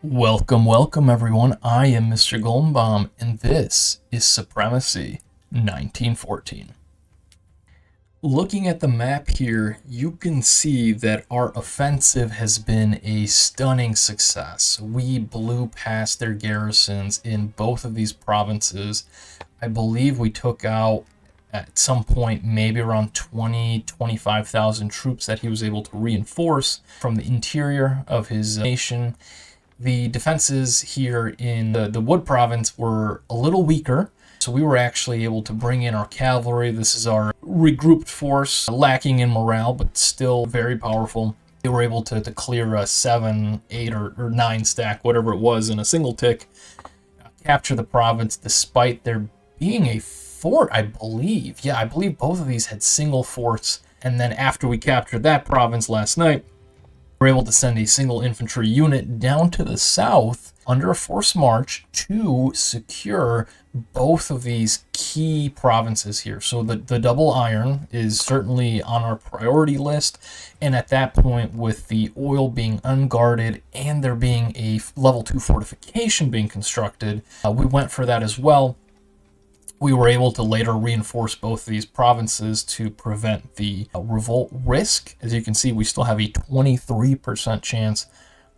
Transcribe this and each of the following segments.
Welcome everyone. I am Mr. Goldenbaum, and this is Supremacy 1914. Looking at the map here, you can see that our offensive has been a stunning success. We blew past their garrisons in both of these provinces. I believe we took out at some point maybe around 25,000 troops that he was able to reinforce from the interior of his nation. The defenses here in the Wood province were a little weaker, so we were actually able to bring in our cavalry. This is our regrouped force, lacking in morale, but still very powerful. They were able to clear a 7, 8, or 9 stack, whatever it was, in a single tick, capture the province despite there being a fort, I believe. Yeah, I believe both of these had single forts, and then after we captured that province last night, we were able to send a single infantry unit down to the south under a forced march to secure both of these key provinces here. So the double iron is certainly on our priority list, and at that point, with the oil being unguarded and there being a level 2 fortification being constructed, we went for that as well. We were able to later reinforce both of these provinces to prevent the revolt risk. As you can see, we still have a 23% chance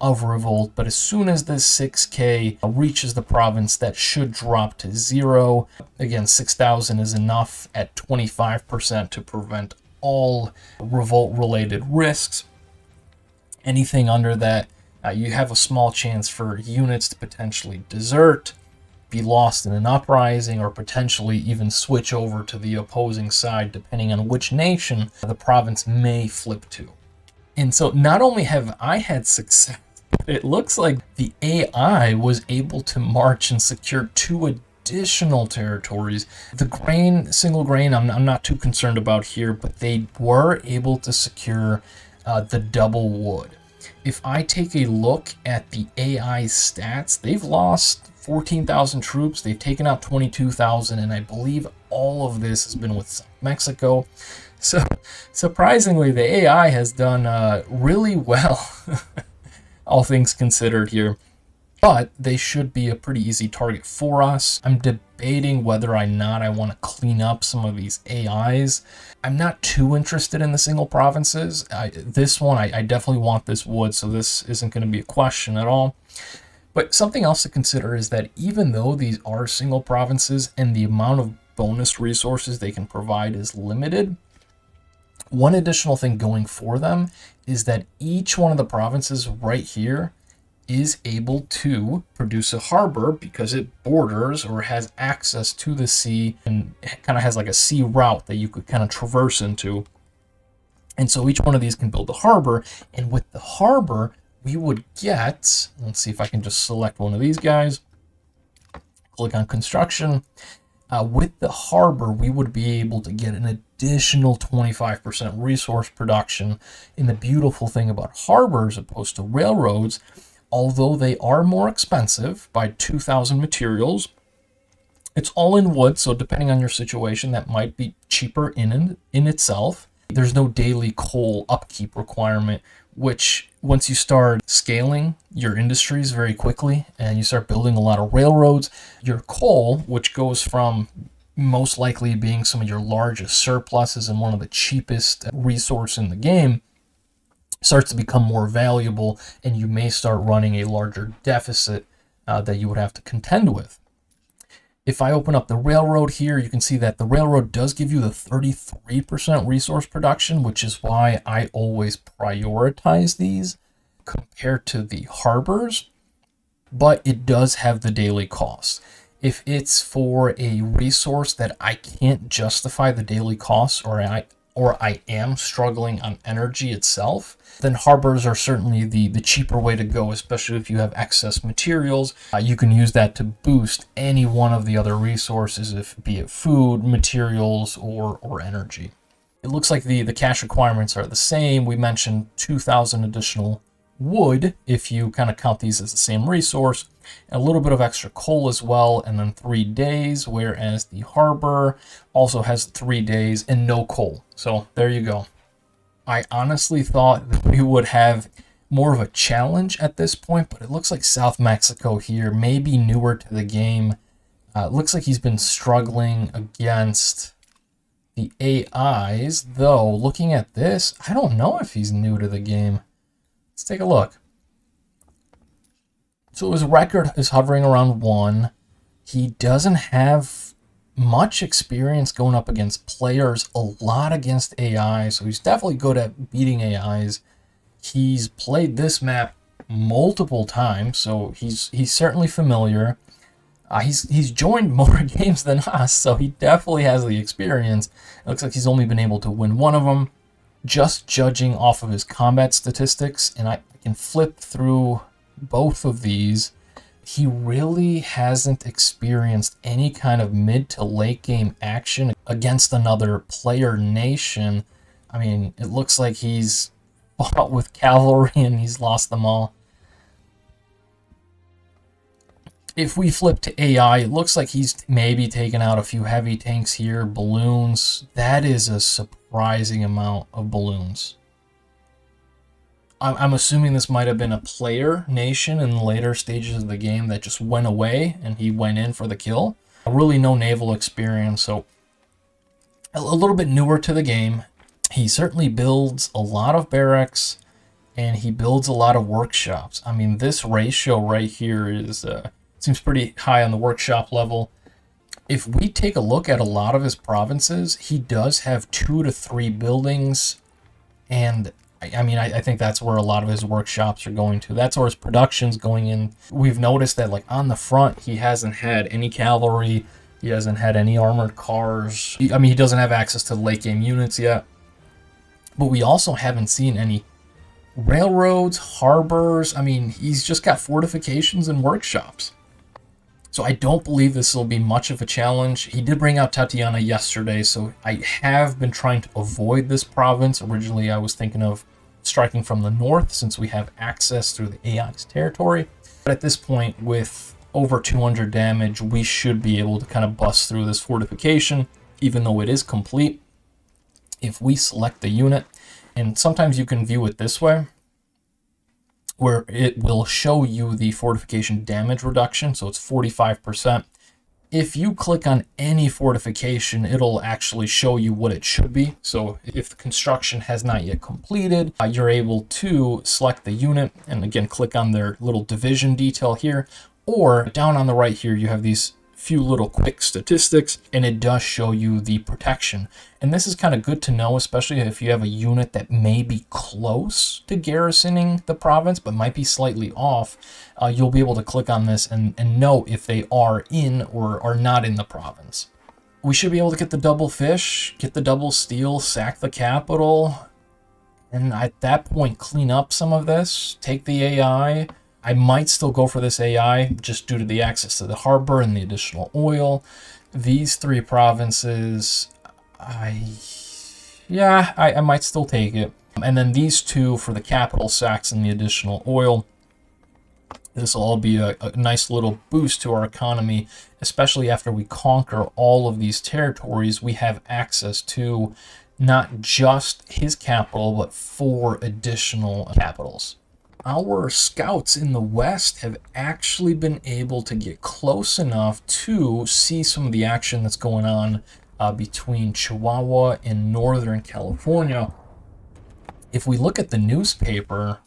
of revolt, but as soon as this 6K reaches the province, that should drop to 0. Again, 6,000 is enough at 25% to prevent all revolt-related risks. Anything under that, you have a small chance for units to potentially desert, be lost in an uprising, or potentially even switch over to the opposing side, depending on which nation the province may flip to. And so not only have I had success, it looks like the AI was able to march and secure 2 additional territories. The grain, single grain, I'm not too concerned about here, but they were able to secure the double wood. If I take a look at the AI stats, they've lost 14,000 troops, they've taken out 22,000, and I believe all of this has been with Mexico. So surprisingly, the AI has done really well, all things considered here. But they should be a pretty easy target for us. I'm debating whether or not I want to clean up some of these AIs. I'm not too interested in the single provinces. This one, I definitely want this wood, so this isn't going to be a question at all. But something else to consider is that even though these are single provinces and the amount of bonus resources they can provide is limited, one additional thing going for them is that each one of the provinces right here is able to produce a harbor because it borders or has access to the sea and kind of has like a sea route that you could kind of traverse into. And so each one of these can build a harbor, and with the harbor, we would get, let's see if I can just select one of these guys, click on construction. With the harbor, we would be able to get an additional 25% resource production. And the beautiful thing about harbors opposed to railroads, although they are more expensive by 2,000 materials, it's all in wood, so depending on your situation, that might be cheaper in itself. There's no daily coal upkeep requirement, which once you start scaling your industries very quickly and you start building a lot of railroads, your coal, which goes from most likely being some of your largest surpluses and one of the cheapest resource in the game, starts to become more valuable, and you may start running a larger deficit that you would have to contend with. If I open up the railroad here, you can see that the railroad does give you the 33% resource production, which is why I always prioritize these compared to the harbors, but it does have the daily cost. If it's for a resource that I can't justify the daily costs, or I am struggling on energy itself, then harbors are certainly the cheaper way to go, especially if you have excess materials. You can use that to boost any one of the other resources, if be it food, materials, or energy. It looks like the cash requirements are the same. We mentioned 2,000 additional wood, if you kind of count these as the same resource, and a little bit of extra coal as well, and then 3 days, whereas the harbor also has 3 days and no coal. So there you go. I honestly thought that we would have more of a challenge at this point, but it looks like South Mexico here may be newer to the game. It looks like he's been struggling against the AIs, though looking at this, I don't know if he's new to the game. Let's take a look. So his record is hovering around 1. He doesn't have much experience going up against players, a lot against AI, so he's definitely good at beating AIs. He's played this map multiple times, so he's certainly familiar. He's joined more games than us, so he definitely has the experience. It looks like he's only been able to win one of them. Just judging off of his combat statistics, and I can flip through both of these, he really hasn't experienced any kind of mid to late game action against another player nation. I mean, it looks like he's fought with cavalry and he's lost them all. If we flip to AI, it looks like he's maybe taken out a few heavy tanks here, balloons. That is a surprising amount of balloons. I'm assuming this might have been a player nation in the later stages of the game that just went away and he went in for the kill. Really no naval experience, so a little bit newer to the game. He certainly builds a lot of barracks and he builds a lot of workshops. I mean, this ratio right here is seems pretty high on the workshop level. If we take a look at a lot of his provinces, he does have 2 to 3 buildings, and I mean, I think that's where a lot of his workshops are going to. That's where his production's going in. We've noticed that, like, on the front, he hasn't had any cavalry. He hasn't had any armored cars. I mean, he doesn't have access to late game units yet. But we also haven't seen any railroads, harbors. I mean, he's just got fortifications and workshops. So I don't believe this will be much of a challenge. He did bring out Tatiana yesterday, so I have been trying to avoid this province. Originally, I was thinking of striking from the north since we have access through the AI's territory. But at this point, with over 200 damage, we should be able to kind of bust through this fortification, even though it is complete. If we select the unit, and sometimes you can view it this way, where it will show you the fortification damage reduction, so it's 45%. If you click on any fortification, it'll actually show you what it should be. So if the construction has not yet completed, you're able to select the unit, and again, click on their little division detail here, or down on the right here, you have these few little quick statistics, and it does show you the protection. And this is kind of good to know, especially if you have a unit that may be close to garrisoning the province but might be slightly off. You'll be able to click on this and know if they are in or are not in the province. We should be able to get the double fish, get the double steel, sack the capital, and at that point clean up some of this, take the AI. I might still go for this AI just due to the access to the harbor and the additional oil. These 3 provinces, I might still take it. And then these 2 for the capital sacks and the additional oil. This will all be a nice little boost to our economy, especially after we conquer all of these territories. We have access to not just his capital, but 4 additional capitals. Our scouts in the west have actually been able to get close enough to see some of the action that's going on between Chihuahua and Northern California. If we look at the newspaper,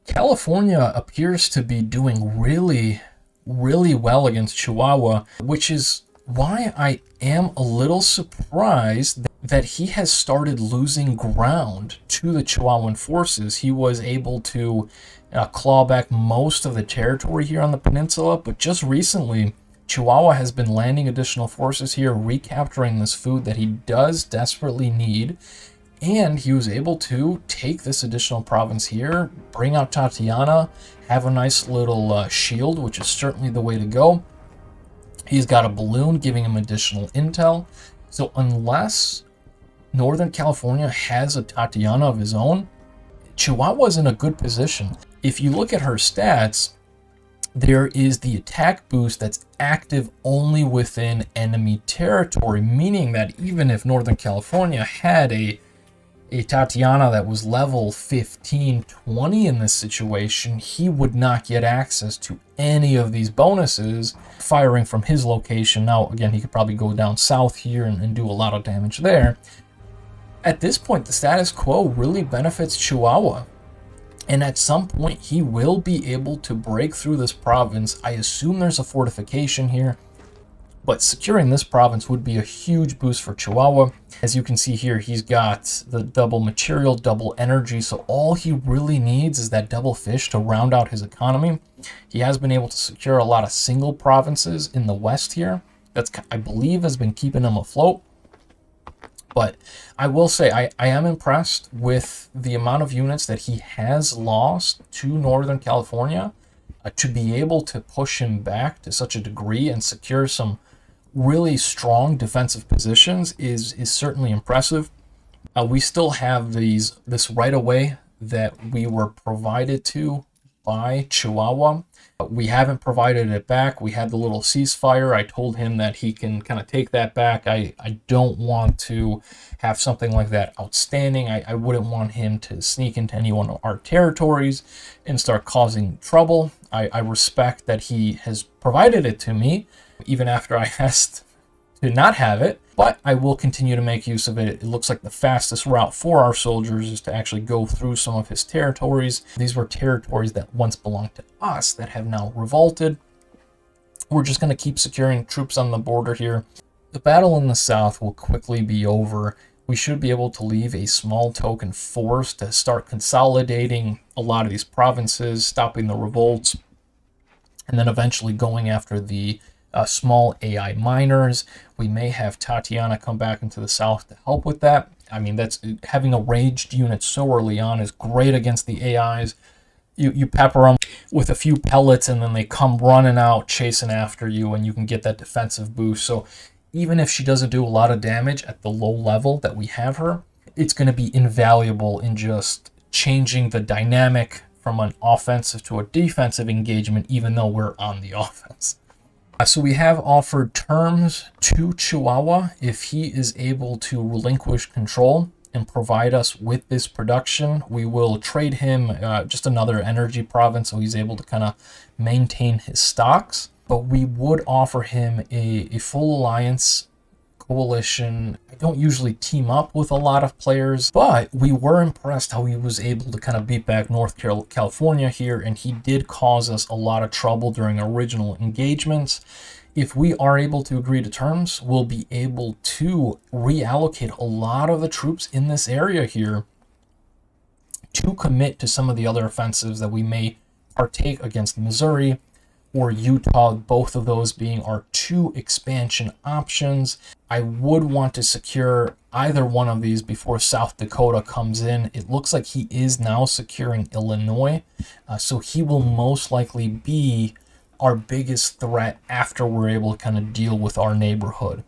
California appears to be doing really, really well against Chihuahua, which is why I am a little surprised that he has started losing ground to the Chihuahuan forces. He was able to claw back most of the territory here on the peninsula, but just recently, Chihuahua has been landing additional forces here, recapturing this food that he does desperately need, and he was able to take this additional province here, bring out Tatiana, have a nice little shield, which is certainly the way to go. He's got a balloon giving him additional intel. So unless Northern California has a Tatiana of his own, Chihuahua's in a good position. If you look at her stats, there is the attack boost that's active only within enemy territory, meaning that even if Northern California had a a Tatiana that was level 15, 20 in this situation, he would not get access to any of these bonuses firing from his location. Now, again, he could probably go down south here and do a lot of damage there. At this point, the status quo really benefits Chihuahua. And at some point, he will be able to break through this province. I assume there's a fortification here, but securing this province would be a huge boost for Chihuahua. As you can see here, he's got the double material, double energy, so all he really needs is that double fish to round out his economy. He has been able to secure a lot of single provinces in the west here. That's, I believe, has been keeping him afloat. But I will say I am impressed with the amount of units that he has lost to Northern California. To be able to push him back to such a degree and secure some really strong defensive positions is certainly impressive. We still have this right-of-way that we were provided to by Chihuahua. We haven't provided it back. We had the little ceasefire. I told him that he can kind of take that back. I don't want to have something like that outstanding. I wouldn't want him to sneak into any one of our territories and start causing trouble. I respect that he has provided it to me, even after I asked to not have it, but I will continue to make use of it. It looks like the fastest route for our soldiers is to actually go through some of his territories. These were territories that once belonged to us that have now revolted. We're just going to keep securing troops on the border here. The battle in the south will quickly be over. We should be able to leave a small token force to start consolidating a lot of these provinces, stopping the revolts, and then eventually going after the small AI miners. We may have Tatiana come back into the south to help with that. I mean, that's having a raged unit so early on is great against the AIs. You pepper them with a few pellets and then they come running out chasing after you and you can get that defensive boost. So even if she doesn't do a lot of damage at the low level that we have her, it's going to be invaluable in just changing the dynamic from an offensive to a defensive engagement, even though we're on the offense. So we have offered terms to Chihuahua if he is able to relinquish control and provide us with this production. We will trade him just another energy province so he's able to kind of maintain his stocks. But we would offer him a full alliance coalition. I don't usually team up with a lot of players, but we were impressed how he was able to kind of beat back North California here, and he did cause us a lot of trouble during original engagements. If we are able to agree to terms, we'll be able to reallocate a lot of the troops in this area here to commit to some of the other offensives that we may partake against Missouri or Utah, both of those being our two expansion options. I would want to secure either one of these before South Dakota comes in. It looks like he is now securing Illinois, so he will most likely be our biggest threat after we're able to kind of deal with our neighborhood.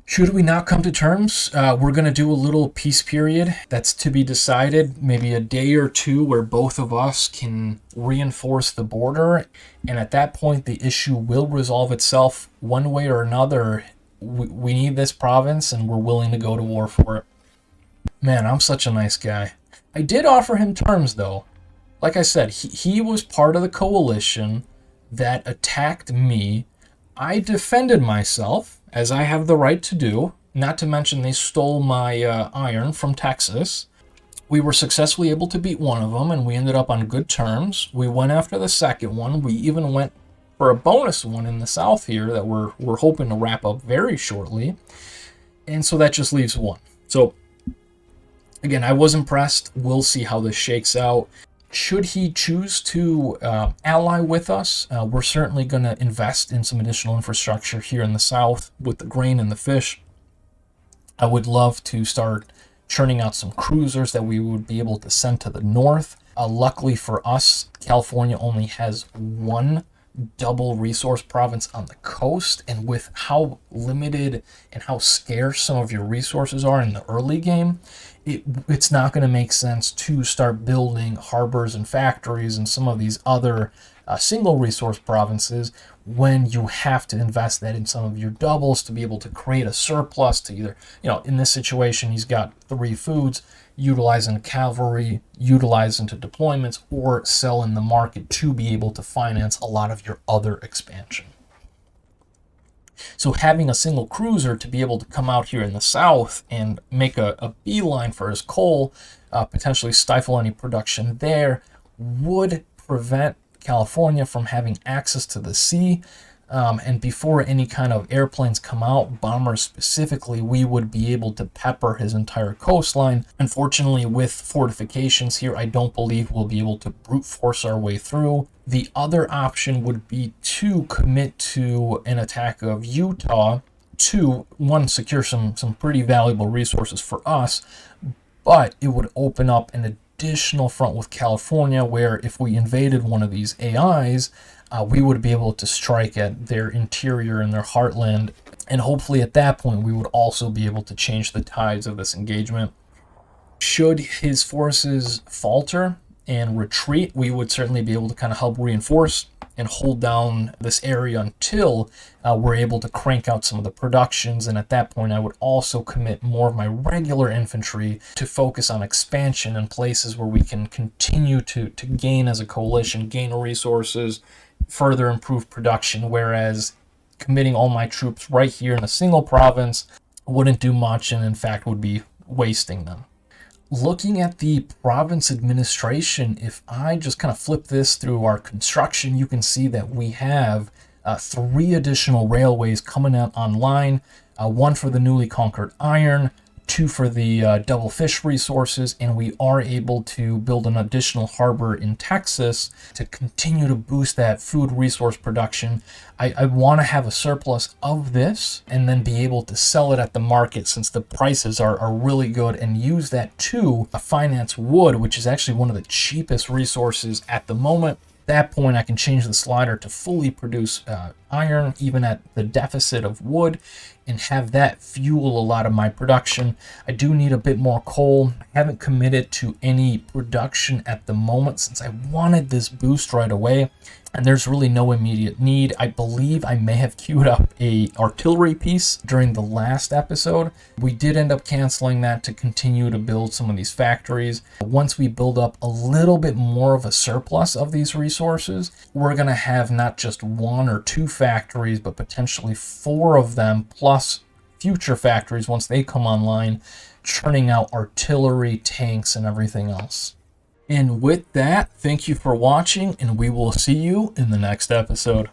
Should we not come to terms, we're going to do a little peace period. That's to be decided, maybe a day or two where both of us can reinforce the border. And at that point, the issue will resolve itself one way or another. We need this province and we're willing to go to war for it. Man, I'm such a nice guy. I did offer him terms, though. Like I said, he was part of the coalition that attacked me. I defended myself, as I have the right to do, not to mention they stole my iron from Texas. We were successfully able to beat one of them, and we ended up on good terms. We went after the second one. We even went for a bonus one in the south here that we're hoping to wrap up very shortly. And so that just leaves one. So, again, I was impressed. We'll see how this shakes out. Should he choose to ally with us, we're certainly going to invest in some additional infrastructure here in the south with the grain and the fish. I would love to start churning out some cruisers that we would be able to send to the north. Luckily for us, California only has one double resource province on the coast, and with how limited and how scarce some of your resources are in the early game, it's not going to make sense to start building harbors and factories and some of these other single resource provinces when you have to invest that in some of your doubles to be able to create a surplus to either, in this situation, he's got 3 foods, utilize into cavalry, utilize into deployments, or sell in the market to be able to finance a lot of your other expansion. So having a single cruiser to be able to come out here in the south and make a beeline for his coal, potentially stifle any production there, would prevent California from having access to the sea. And before any kind of airplanes come out, bombers specifically, we would be able to pepper his entire coastline. Unfortunately, with fortifications here, I don't believe we'll be able to brute force our way through. The other option would be to commit to an attack of Utah to, one, secure some pretty valuable resources for us, but it would open up an additional front with California where if we invaded one of these AIs, we would be able to strike at their interior and their heartland, and hopefully at that point we would also be able to change the tides of this engagement. Should his forces falter and retreat, we would certainly be able to kind of help reinforce and hold down this area until we're able to crank out some of the productions. And at that point, I would also commit more of my regular infantry to focus on expansion in places where we can continue to gain as a coalition, gain resources, further improve production, whereas committing all my troops right here in a single province wouldn't do much and in fact would be wasting them. Looking at the province administration, if I just kind of flip this through our construction, you can see that we have 3 additional railways coming out online, 1 for the newly conquered iron, 2 for the double fish resources, and we are able to build an additional harbor in Texas to continue to boost that food resource production. I want to have a surplus of this and then be able to sell it at the market since the prices are really good, and use that to finance wood, which is actually one of the cheapest resources at the moment. At that point, I can change the slider to fully produce iron, even at the deficit of wood, and have that fuel a lot of my production. I do need a bit more coal. I haven't committed to any production at the moment since I wanted this boost right away, and there's really no immediate need. I believe I may have queued up a artillery piece during the last episode. We did end up canceling that to continue to build some of these factories. Once we build up a little bit more of a surplus of these resources, we're going to have not just 1 or 2 factories, but potentially 4 of them, plus future factories once they come online, churning out artillery, tanks, and everything else. And with that, thank you for watching, and we will see you in the next episode.